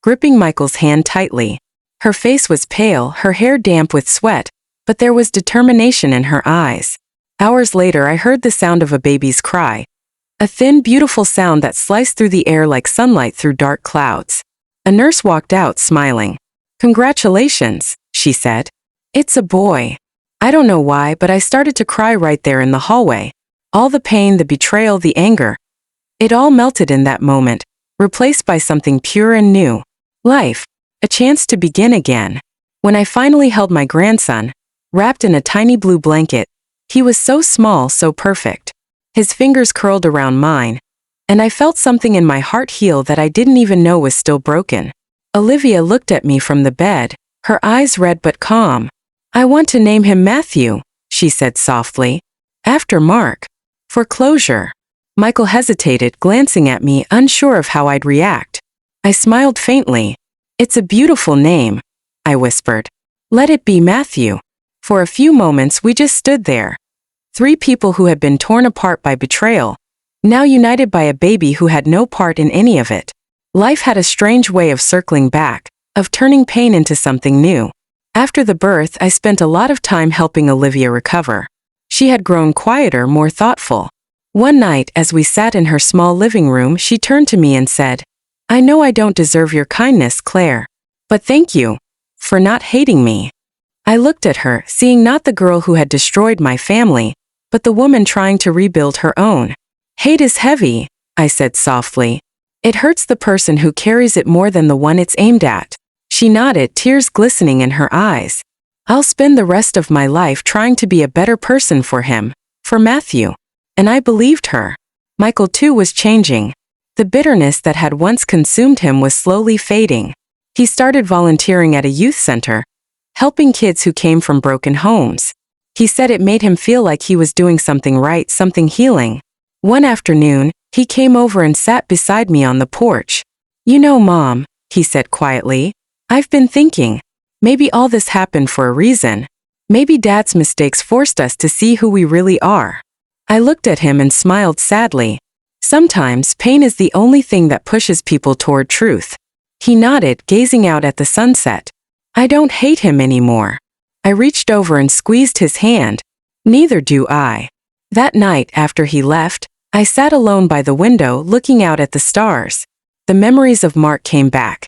gripping Michael's hand tightly. Her face was pale, her hair damp with sweat, but there was determination in her eyes. Hours later, I heard the sound of a baby's cry, a thin, beautiful sound that sliced through the air like sunlight through dark clouds. A nurse walked out, smiling. "Congratulations," she said. "It's a boy." I don't know why, but I started to cry right there in the hallway. All the pain, the betrayal, the anger. It all melted in that moment, replaced by something pure and new. Life. A chance to begin again. When I finally held my grandson, wrapped in a tiny blue blanket, he was so small, so perfect. His fingers curled around mine, and I felt something in my heart heal that I didn't even know was still broken. Olivia looked at me from the bed, her eyes red but calm. "I want to name him Matthew," she said softly. "After Mark. For closure." Michael hesitated, glancing at me, unsure of how I'd react. I smiled faintly. "It's a beautiful name," I whispered. "Let it be Matthew." For a few moments we just stood there. Three people who had been torn apart by betrayal, now united by a baby who had no part in any of it. Life had a strange way of circling back, of turning pain into something new. After the birth, I spent a lot of time helping Olivia recover. She had grown quieter, more thoughtful. One night, as we sat in her small living room, she turned to me and said, "I know I don't deserve your kindness, Claire. But thank you for not hating me." I looked at her, seeing not the girl who had destroyed my family, but the woman trying to rebuild her own. "Hate is heavy," I said softly. "It hurts the person who carries it more than the one it's aimed at." She nodded, tears glistening in her eyes. "I'll spend the rest of my life trying to be a better person for him, for Matthew." And I believed her. Michael too was changing. The bitterness that had once consumed him was slowly fading. He started volunteering at a youth center, helping kids who came from broken homes. He said it made him feel like he was doing something right, something healing. One afternoon, he came over and sat beside me on the porch. "You know, Mom," he said quietly, "I've been thinking, maybe all this happened for a reason. Maybe Dad's mistakes forced us to see who we really are." I looked at him and smiled sadly. Sometimes pain is the only thing that pushes people toward truth. He nodded, gazing out at the sunset. "I don't hate him anymore." I reached over and squeezed his hand. "Neither do I." That night, after he left, I sat alone by the window looking out at the stars. The memories of Mark came back.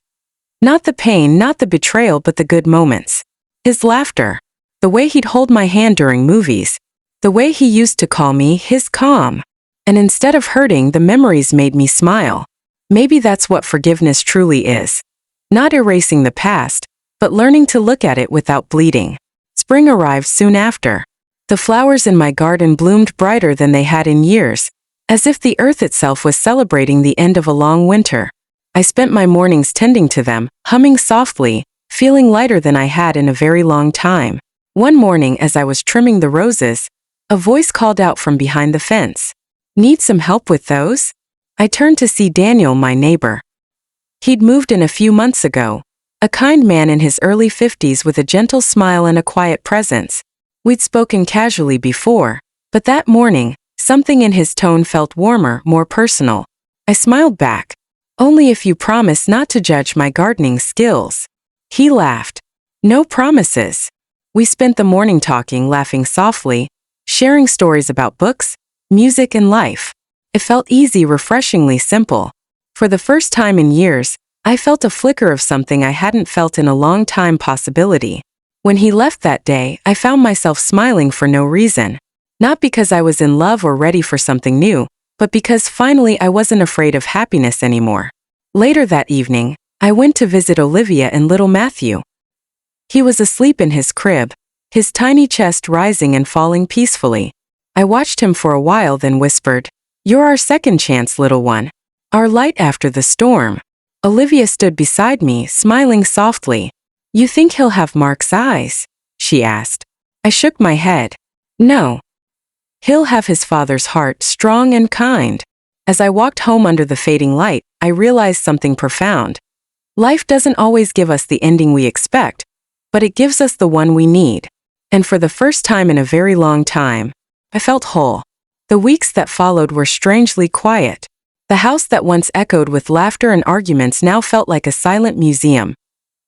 Not the pain, not the betrayal, but the good moments. His laughter. The way he'd hold my hand during movies. The way he used to call me his calm. And instead of hurting, the memories made me smile. Maybe that's what forgiveness truly is. Not erasing the past, but learning to look at it without bleeding. Spring arrived soon after. The flowers in my garden bloomed brighter than they had in years, as if the earth itself was celebrating the end of a long winter. I spent my mornings tending to them, humming softly, feeling lighter than I had in a very long time. One morning, as I was trimming the roses, a voice called out from behind the fence. "Need some help with those?" I turned to see Daniel, my neighbor. He'd moved in a few months ago, a kind man in his early 50s with a gentle smile and a quiet presence. We'd spoken casually before, but that morning, something in his tone felt warmer, more personal. I smiled back. "Only if you promise not to judge my gardening skills." He laughed. "No promises." We spent the morning talking, laughing softly, sharing stories about books, music, and life. It felt easy, refreshingly simple. For the first time in years, I felt a flicker of something I hadn't felt in a long time, possibility. When he left that day, I found myself smiling for no reason. Not because I was in love or ready for something new, but because finally I wasn't afraid of happiness anymore. Later that evening, I went to visit Olivia and little Matthew. He was asleep in his crib, his tiny chest rising and falling peacefully. I watched him for a while, then whispered, "You're our second chance, little one. Our light after the storm." Olivia stood beside me, smiling softly. "You think he'll have Mark's eyes?" she asked. I shook my head. "No. He'll have his father's heart, strong and kind. As I walked home under the fading light, I realized something profound. Life doesn't always give us the ending we expect, but it gives us the one we need. And for the first time in a very long time, I felt whole. The weeks that followed were strangely quiet. The house that once echoed with laughter and arguments now felt like a silent museum.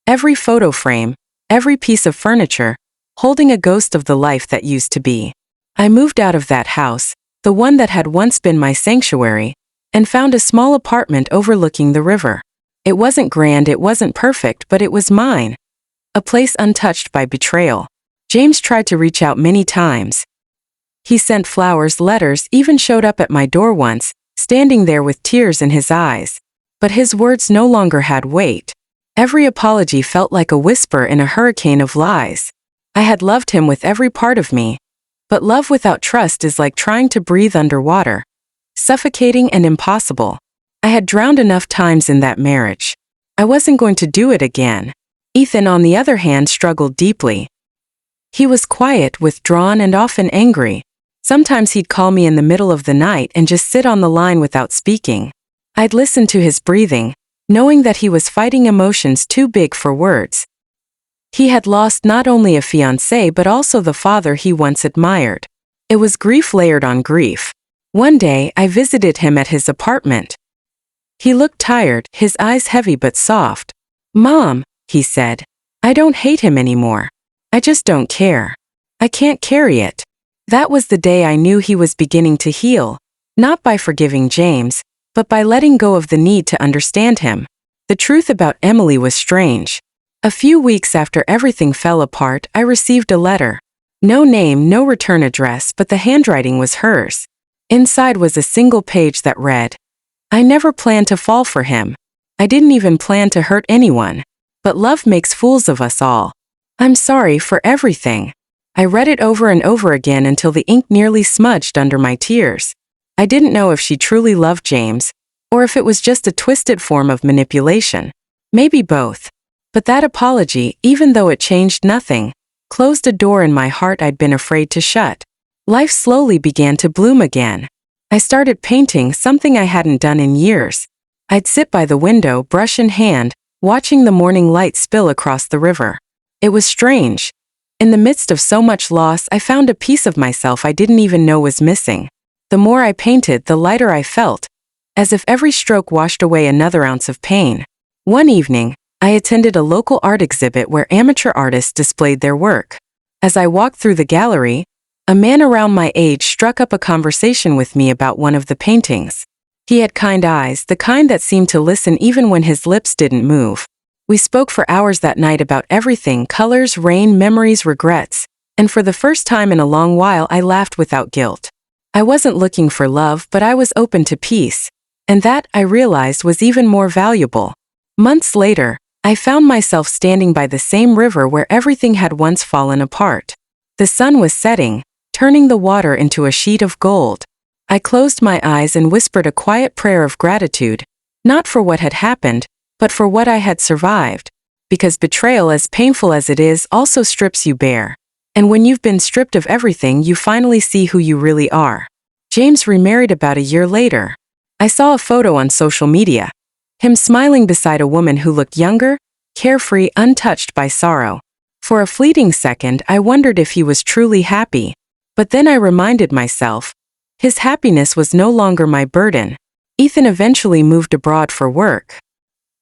Every photo frame, every piece of furniture, holding a ghost of the life that used to be. I moved out of that house, the one that had once been my sanctuary, and found a small apartment overlooking the river. It wasn't grand, it wasn't perfect, but it was mine. A place untouched by betrayal. James tried to reach out many times. He sent flowers, letters, even showed up at my door once, standing there with tears in his eyes. But his words no longer had weight. Every apology felt like a whisper in a hurricane of lies. I had loved him with every part of me. But love without trust is like trying to breathe underwater. Suffocating and impossible. I had drowned enough times in that marriage. I wasn't going to do it again. Ethan, on the other hand, struggled deeply. He was quiet, withdrawn, and often angry. Sometimes he'd call me in the middle of the night and just sit on the line without speaking. I'd listen to his breathing, knowing that he was fighting emotions too big for words. He had lost not only a fiancé but also the father he once admired. It was grief layered on grief. One day, I visited him at his apartment. He looked tired, his eyes heavy but soft. "Mom," he said, "I don't hate him anymore. I just don't care. I can't carry it." That was the day I knew he was beginning to heal, not by forgiving James, but by letting go of the need to understand him. The truth about Emily was strange. A few weeks after everything fell apart, I received a letter. No name, no return address, but the handwriting was hers. Inside was a single page that read, "I never planned to fall for him. I didn't even plan to hurt anyone. But love makes fools of us all. I'm sorry for everything." I read it over and over again until the ink nearly smudged under my tears. I didn't know if she truly loved James, or if it was just a twisted form of manipulation. Maybe both. But that apology, even though it changed nothing, closed a door in my heart I'd been afraid to shut. Life slowly began to bloom again. I started painting, something I hadn't done in years. I'd sit by the window, brush in hand, watching the morning light spill across the river. It was strange. In the midst of so much loss, I found a piece of myself I didn't even know was missing. The more I painted, the lighter I felt, as if every stroke washed away another ounce of pain. One evening, I attended a local art exhibit where amateur artists displayed their work. As I walked through the gallery, a man around my age struck up a conversation with me about one of the paintings. He had kind eyes, the kind that seemed to listen even when his lips didn't move. We spoke for hours that night about everything: colors, rain, memories, regrets. And for the first time in a long while, I laughed without guilt. I wasn't looking for love, but I was open to peace. And that, I realized, was even more valuable. Months later, I found myself standing by the same river where everything had once fallen apart. The sun was setting, turning the water into a sheet of gold. I closed my eyes and whispered a quiet prayer of gratitude, not for what had happened, but for what I had survived. Because betrayal, as painful as it is, also strips you bare. And when you've been stripped of everything, you finally see who you really are. James remarried about a year later. I saw a photo on social media. Him smiling beside a woman who looked younger, carefree, untouched by sorrow. For a fleeting second, I wondered if he was truly happy. But then I reminded myself, his happiness was no longer my burden. Ethan eventually moved abroad for work.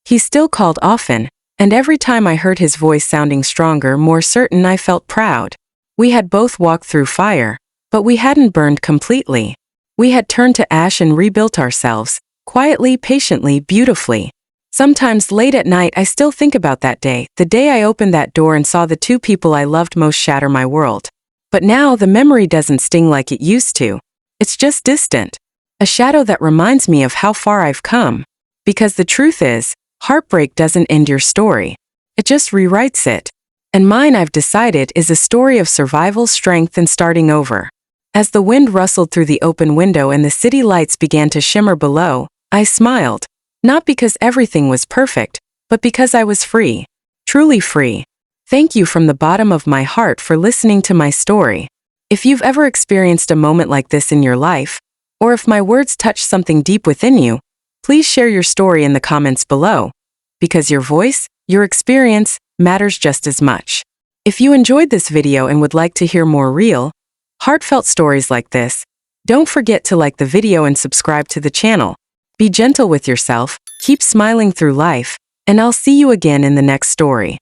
He still called often, and every time I heard his voice sounding stronger, more certain, I felt proud. We had both walked through fire, but we hadn't burned completely. We had turned to ash and rebuilt ourselves, quietly, patiently, beautifully. Sometimes late at night I still think about that day, the day I opened that door and saw the two people I loved most shatter my world. But now the memory doesn't sting like it used to. It's just distant. A shadow that reminds me of how far I've come. Because the truth is, heartbreak doesn't end your story. It just rewrites it. And mine, I've decided, is a story of survival, strength, and starting over. As the wind rustled through the open window and the city lights began to shimmer below, I smiled. Not because everything was perfect, but because I was free. Truly free. Thank you from the bottom of my heart for listening to my story. If you've ever experienced a moment like this in your life, or if my words touch something deep within you, please share your story in the comments below, because your voice, your experience, matters just as much. If you enjoyed this video and would like to hear more real, heartfelt stories like this, don't forget to like the video and subscribe to the channel. Be gentle with yourself, keep smiling through life, and I'll see you again in the next story.